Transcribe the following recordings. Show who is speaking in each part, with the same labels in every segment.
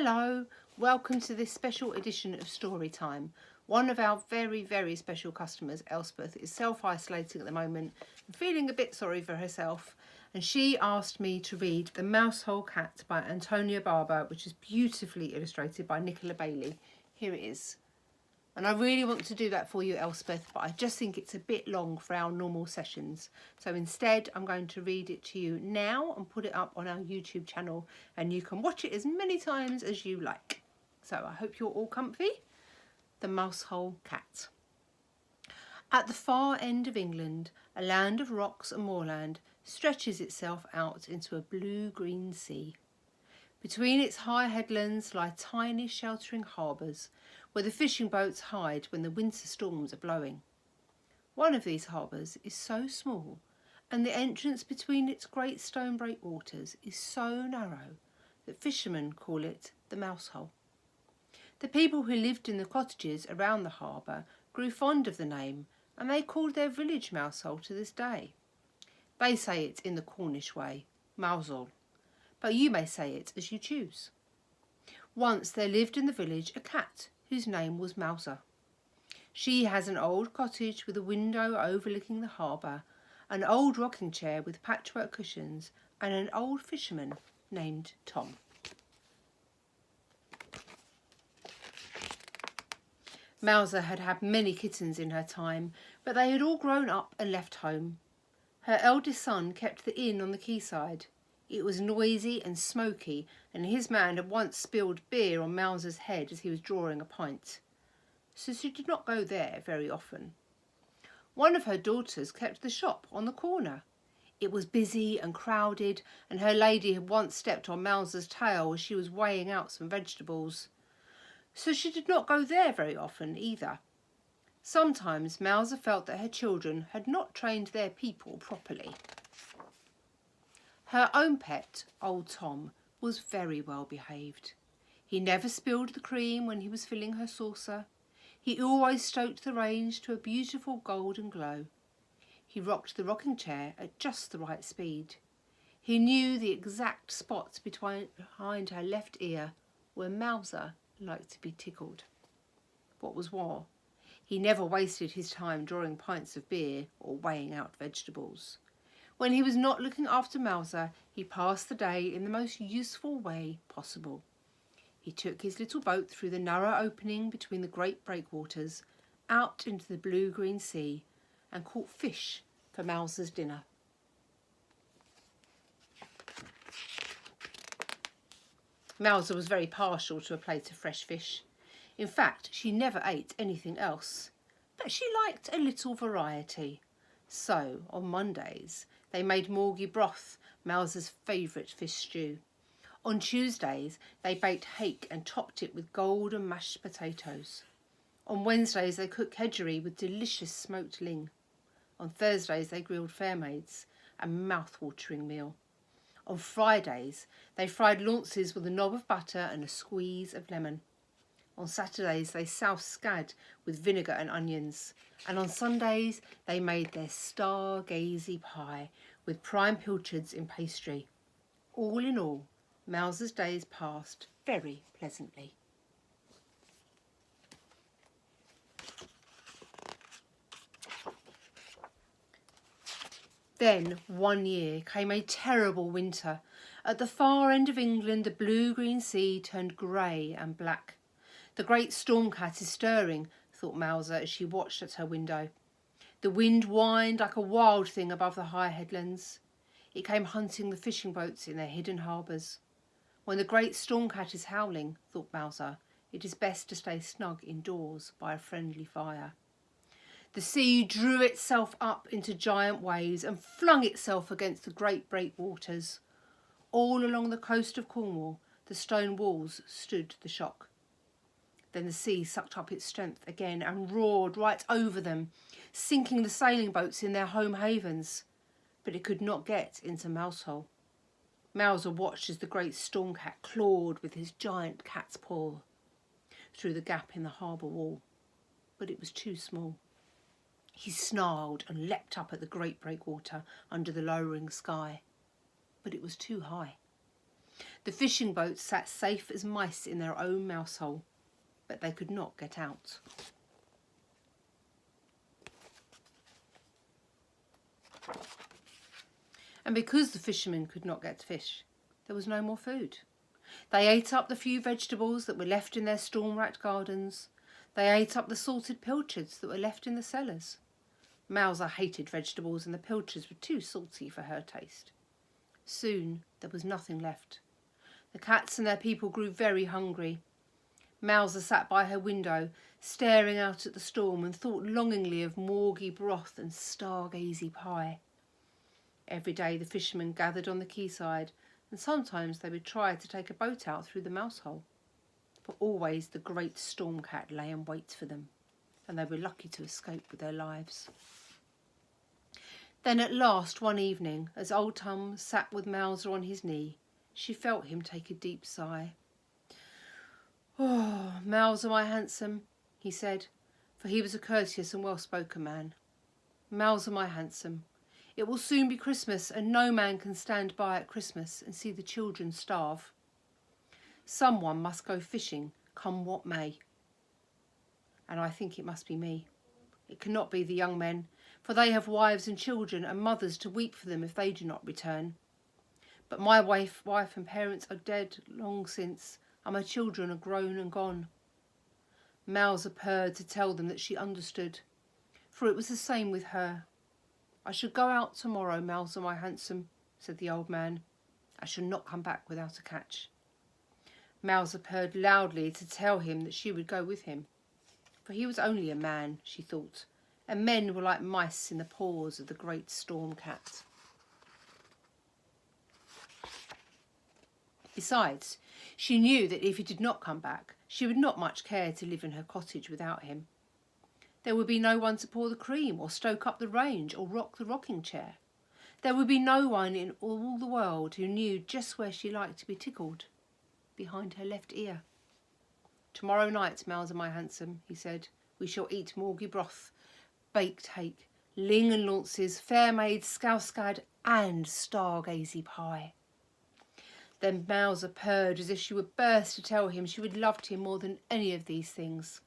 Speaker 1: Hello, welcome to this special edition of Storytime. One of our very, very special customers, Elspeth, is self-isolating at the moment and feeling a bit sorry for herself. And she asked me to read The Mousehole Cat by Antonia Barber, which is beautifully illustrated by Nicola Bayley. Here it is. And I really want to do that for you, Elspeth, but I just think it's a bit long for our normal sessions. So instead, I'm going to read it to you now and put it up on our YouTube channel, and you can watch it as many times as you like. So I hope you're all comfy. The Mousehole Cat. At the far end of England, a land of rocks and moorland stretches itself out into a blue-green sea. Between its high headlands lie tiny sheltering harbours, where the fishing boats hide when the winter storms are blowing. One of these harbours is so small, and the entrance between its great stone breakwaters is so narrow, that fishermen call it the Mousehole. The people who lived in the cottages around the harbour grew fond of the name, and they called their village Mousehole to this day. They say it in the Cornish way, Mousehole, but you may say it as you choose. Once there lived in the village a cat whose name was Mouser. She has an old cottage with a window overlooking the harbour, an old rocking chair with patchwork cushions, and an old fisherman named Tom. Mouser had had many kittens in her time, but they had all grown up and left home. Her eldest son kept the inn on the quayside. It was noisy and smoky, and his man had once spilled beer on Mouser's head as he was drawing a pint. So she did not go there very often. One of her daughters kept the shop on the corner. It was busy and crowded, and her lady had once stepped on Mouser's tail as she was weighing out some vegetables. So she did not go there very often either. Sometimes Mouser felt that her children had not trained their people properly. Her own pet, old Tom, was very well behaved. He never spilled the cream when he was filling her saucer. He always stroked the reins to a beautiful golden glow. He rocked the rocking chair at just the right speed. He knew the exact spot behind her left ear where Mouser liked to be tickled. What was more, he never wasted his time drawing pints of beer or weighing out vegetables. When he was not looking after Mouser, he passed the day in the most useful way possible. He took his little boat through the narrow opening between the great breakwaters, out into the blue-green sea, and caught fish for Mouser's dinner. Mouser was very partial to a plate of fresh fish. In fact, she never ate anything else, but she liked a little variety. So, on Mondays, they made morgie broth, Mouser's favourite fish stew. On Tuesdays, they baked hake and topped it with golden mashed potatoes. On Wednesdays, they cooked kedgeree with delicious smoked ling. On Thursdays, they grilled fairmaids, a mouth-watering meal. On Fridays, they fried launces with a knob of butter and a squeeze of lemon. On Saturdays, they soused scad with vinegar and onions. And on Sundays, they made their stargazy pie with prime pilchards in pastry. All in all, Mouser's days passed very pleasantly. Then, one year, came a terrible winter. At the far end of England, the blue-green sea turned grey and black. The great storm cat is stirring, thought Mouser as she watched at her window. The wind whined like a wild thing above the high headlands. It came hunting the fishing boats in their hidden harbours. When the great storm cat is howling, thought Mouser, it is best to stay snug indoors by a friendly fire. The sea drew itself up into giant waves and flung itself against the great breakwaters. All along the coast of Cornwall, the stone walls stood the shock. Then the sea sucked up its strength again and roared right over them, sinking the sailing boats in their home havens. But it could not get into Mousehole. Mouser watched as the great storm cat clawed with his giant cat's paw through the gap in the harbour wall. But it was too small. He snarled and leapt up at the great breakwater under the lowering sky. But it was too high. The fishing boats sat safe as mice in their own mouse hole, but they could not get out. And because the fishermen could not get fish, there was no more food. They ate up the few vegetables that were left in their storm-racked gardens. They ate up the salted pilchards that were left in the cellars. Mouser hated vegetables, and the pilchards were too salty for her taste. Soon there was nothing left. The cats and their people grew very hungry. Mouser sat by her window, staring out at the storm, and thought longingly of morgy broth and stargazy pie. Every day the fishermen gathered on the quayside, and sometimes they would try to take a boat out through the Mousehole. But always the great storm cat lay in wait for them, and they were lucky to escape with their lives. Then at last one evening, as old Tom sat with Mouser on his knee, she felt him take a deep sigh. "Oh, Mouser, my handsome," he said, for he was a courteous and well-spoken man. "Mouser, my handsome, it will soon be Christmas, and no man can stand by at Christmas and see the children starve. Someone must go fishing, come what may. And I think it must be me. It cannot be the young men, for they have wives and children and mothers to weep for them if they do not return. But my wife and parents are dead long since, and my children are grown and gone." Mouser purred to tell them that she understood, for it was the same with her. "I shall go out tomorrow, Mouser, my handsome," said the old man. "I shall not come back without a catch." Mouser purred loudly to tell him that she would go with him, for he was only a man, she thought, and men were like mice in the paws of the great storm cat. Besides, she knew that if he did not come back, she would not much care to live in her cottage without him. There would be no one to pour the cream, or stoke up the range, or rock the rocking chair. There would be no one in all the world who knew just where she liked to be tickled, behind her left ear. "Tomorrow night, Mouser, my handsome," he said, "we shall eat morgy broth, baked hake, ling and launces, fair maid, scouscad, and stargazy pie." Then Mouser purred as if she would burst to tell him she would loved him more than any of these things.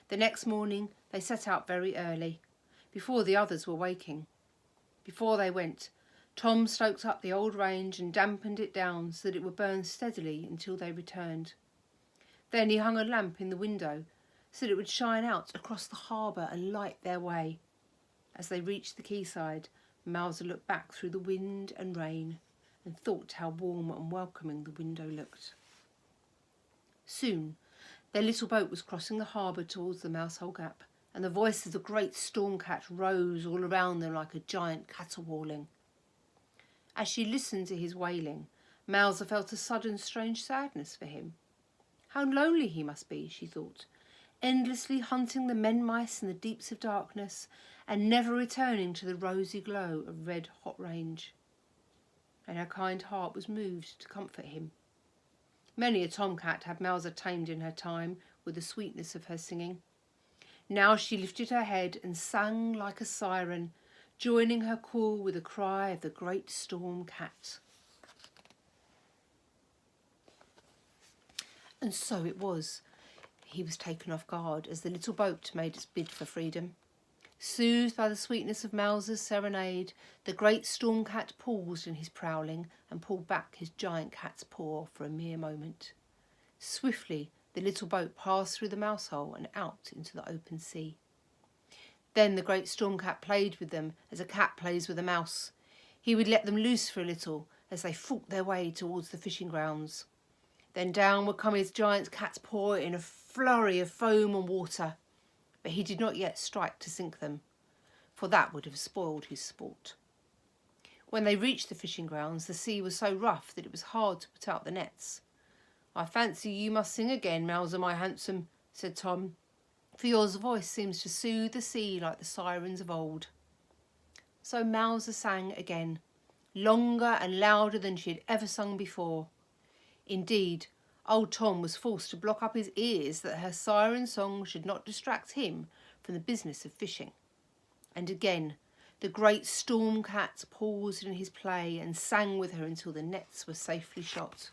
Speaker 1: The next morning they set out very early, before the others were waking. Before they went, Tom stoked up the old range and dampened it down so that it would burn steadily until they returned. Then he hung a lamp in the window so that it would shine out across the harbour and light their way. As they reached the quayside, Mouser looked back through the wind and rain and thought how warm and welcoming the window looked. Soon their little boat was crossing the harbour towards the Mousehole Gap, and the voice of the great storm cat rose all around them like a giant caterwauling. As she listened to his wailing, Mouser felt a sudden strange sadness for him. How lonely he must be, she thought, endlessly hunting the men-mice in the deeps of darkness and never returning to the rosy glow of red hot range. And her kind heart was moved to comfort him. Many a tomcat had Mouser tamed in her time with the sweetness of her singing. Now she lifted her head and sang like a siren, joining her call with the cry of the great storm cat. And so it was. He was taken off guard as the little boat made its bid for freedom. Soothed by the sweetness of Mouser's serenade, the great storm cat paused in his prowling and pulled back his giant cat's paw for a mere moment. Swiftly the little boat passed through the Mousehole and out into the open sea. Then the great storm cat played with them as a cat plays with a mouse. He would let them loose for a little as they fought their way towards the fishing grounds. Then down would come his giant cat's paw in a flurry of foam and water. But he did not yet strike to sink them, for that would have spoiled his sport. When they reached the fishing grounds, the sea was so rough that it was hard to put out the nets. "I fancy you must sing again, Mouser, my handsome," said Tom, "for your voice seems to soothe the sea like the sirens of old." So Mouser sang again, longer and louder than she had ever sung before. Indeed, old Tom was forced to block up his ears that her siren song should not distract him from the business of fishing. And again, The great storm cat paused in his play and sang with her until the nets were safely shot.